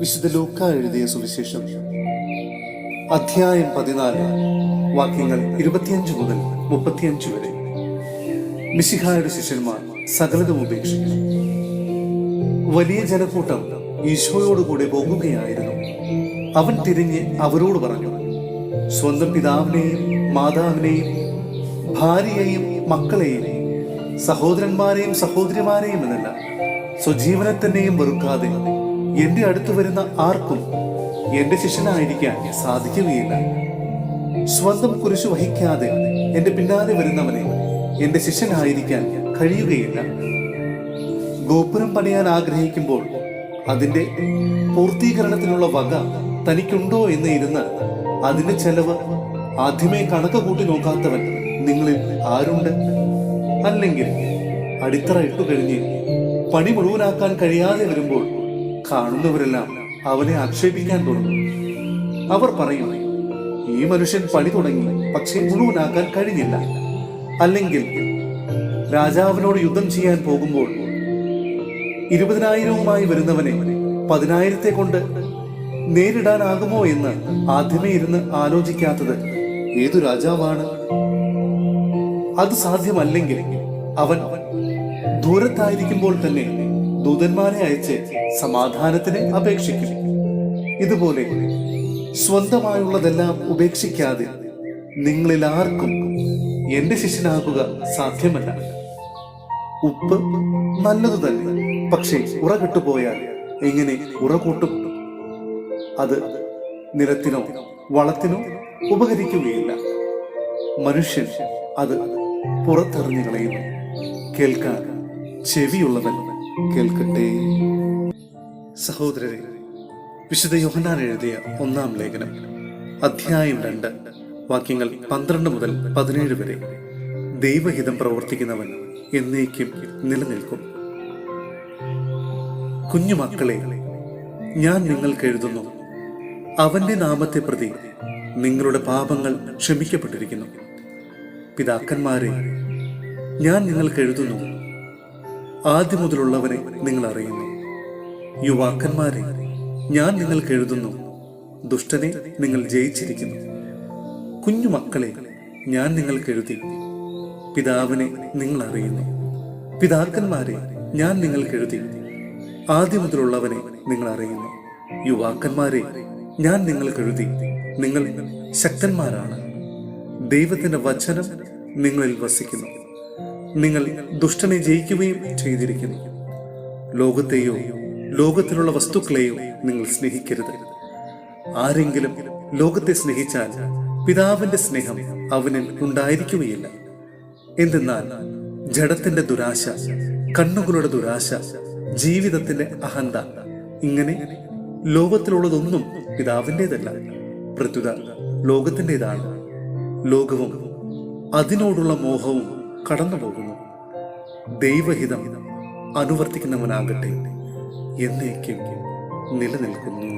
വിശുദ്ധ ലൂക്ക എഴുതിയ സുവിശേഷം അധ്യായം 14 വാക്യങ്ങൾ 25 മുതൽ 35 വരെ. മിശിഹായുടെ ശിഷ്യന്മാർ സകലതും ഉപേക്ഷിച്ചു. വലിയ ജനക്കൂട്ടം ഈശോയോടുകൂടെ പോകുകയായിരുന്നു. അവൻ തിരിഞ്ഞ് അവരോട് പറഞ്ഞു, സ്വന്തം പിതാവിനെയും മാതാവിനെയും ഭാര്യയെയും മക്കളെയും സഹോദരന്മാരെയും സഹോദരിമാരെയും എന്നല്ല, സ്വജീവനെ തന്നെയും വെറുക്കാതെ എന്റെ അടുത്ത് വരുന്ന ആർക്കും എന്റെ ശിഷ്യനായിരിക്കാൻ സാധിക്കുകയില്ല. സ്വന്തം കുരിശു വഹിക്കാതെ എന്റെ പിന്നാലെ വരുന്നവനെ എന്റെ ശിഷ്യനായിരിക്കാൻ കഴിയുകയില്ല. ഗോപുരം പണിയാൻ ആഗ്രഹിക്കുമ്പോൾ അതിന്റെ പൂർത്തീകരണത്തിനുള്ള വക തനിക്കുണ്ടോ എന്ന് ഇരുന്ന് അതിന്റെ ചെലവ് ആദ്യമേ കണക്ക് കൂട്ടി നോക്കാത്തവൻ നിങ്ങളിൽ ആരുണ്ട്? അല്ലെങ്കിൽ അടിത്തറ ഇട്ടുകഴിഞ്ഞ് പണി മുഴുവനാക്കാൻ കഴിയാതെ വരുമ്പോൾ കാണുന്നവരെല്ലാം അവനെ ആക്ഷേപിക്കാൻ തുടങ്ങും. അവർ പറയും, ഈ മനുഷ്യൻ പണി തുടങ്ങി, പക്ഷേ മുഴുവനാക്കാൻ കഴിഞ്ഞില്ല. അല്ലെങ്കിൽ രാജാവിനോട് യുദ്ധം ചെയ്യാൻ പോകുമ്പോൾ 20,000 വരുന്നവനെ 10,000 കൊണ്ട് നേരിടാനാകുമോ എന്ന് ആദ്യമേ ഇരുന്ന് ആലോചിക്കാത്തത് ഏതു രാജാവാണ്? അത് സാധ്യമല്ലെങ്കിൽ അവൻ ദൂരത്തായിരിക്കുമ്പോൾ തന്നെ ദൂതന്മാരെ അയച്ച് സമാധാനത്തിന് അപേക്ഷിക്കും. ഇതുപോലെ സ്വന്തമായുള്ളതെല്ലാം ഉപേക്ഷിക്കാതെ നിങ്ങളിൽ ആർക്കും എന്റെ ശിഷ്യനാകുക സാധ്യമല്ല. ഉപ്പ് നല്ലതു തന്നെ, പക്ഷേ ഉറ കെട്ടുപോയാൽ എങ്ങനെ ഉറ കൂട്ടും? അത് നിലത്തിനോ വളത്തിനോ ഉപകരിക്കുകയില്ല. മനുഷ്യൻ അത് പുറത്തെറിഞ്ഞു കളയുന്നു. കേൾക്കാൻ ചെവിയുള്ളവൻ കേൾക്കട്ടെ. സഹോദരരെ, വിശുദ്ധ യോഹന്നാൻ എഴുതിയ 1-ാം ലേഖനം അധ്യായം 2 വാക്യങ്ങൾ 12 മുതൽ 17 വരെ. ദൈവഹിതം പ്രവർത്തിക്കുന്നവൻ എന്നേക്കും നിലനിൽക്കും. കുഞ്ഞുമക്കളെ, ഞാൻ നിങ്ങൾക്ക് എഴുതുന്നു, അവന്റെ നാമത്തെ പ്രതി നിങ്ങളുടെ പാപങ്ങൾ ക്ഷമിക്കപ്പെട്ടിരിക്കുന്നു. പിതാക്കന്മാരെ, ഞാൻ നിങ്ങൾക്ക് എഴുതുന്നു, ആദ്യം മുതലുള്ളവനെ നിങ്ങൾ അറിയുന്നു. യുവാക്കന്മാരെ, ഞാൻ നിങ്ങൾക്ക് എഴുതുന്നു, ദുഷ്ടനെ നിങ്ങൾ ജയിച്ചിരിക്കുന്നു. കുഞ്ഞുമക്കളെ, ഞാൻ നിങ്ങൾക്ക് എഴുതി, പിതാവിനെ നിങ്ങൾ അറിയുന്നു. പിതാക്കന്മാരെ, ഞാൻ നിങ്ങൾക്ക് എഴുതി, ആദ്യം മുതലുള്ളവനെ നിങ്ങൾ അറിയുന്നു. യുവാക്കന്മാരെ, ഞാൻ നിങ്ങൾക്ക് എഴുതി, നിങ്ങൾ ശക്തന്മാരാണ്. ദൈവത്തിന്റെ വചനം നിങ്ങളിൽ വസിക്കുന്നു. നിങ്ങൾ ദുഷ്ടനെ ജയിക്കുകയും ചെയ്തിരിക്കുന്നു. ലോകത്തെയോ ലോകത്തിലുള്ള വസ്തുക്കളെയോ നിങ്ങൾ സ്നേഹിക്കരുത്. ആരെങ്കിലും ലോകത്തെ സ്നേഹിച്ചാൽ പിതാവിന്റെ സ്നേഹം അവനിൽ ഉണ്ടായിരിക്കുകയില്ല. എന്തെന്നാൽ ജഡത്തിന്റെ ദുരാശ, കണ്ണുകളുടെ ദുരാശ, ജീവിതത്തിന്റെ അഹന്ത, ഇങ്ങനെ ലോകത്തിലുള്ളതൊന്നും പിതാവിൻ്റെതല്ല, പ്രത്യുത ലോകത്തിൻ്റെതാണ്. ലോകവും അതിനോടുള്ള മോഹവും കടന്നു പോകുന്നു. ദൈവഹിതം അനുവർത്തിക്കുന്നവനാകട്ടെ എന്നേക്കും നിലനിൽക്കുന്നു.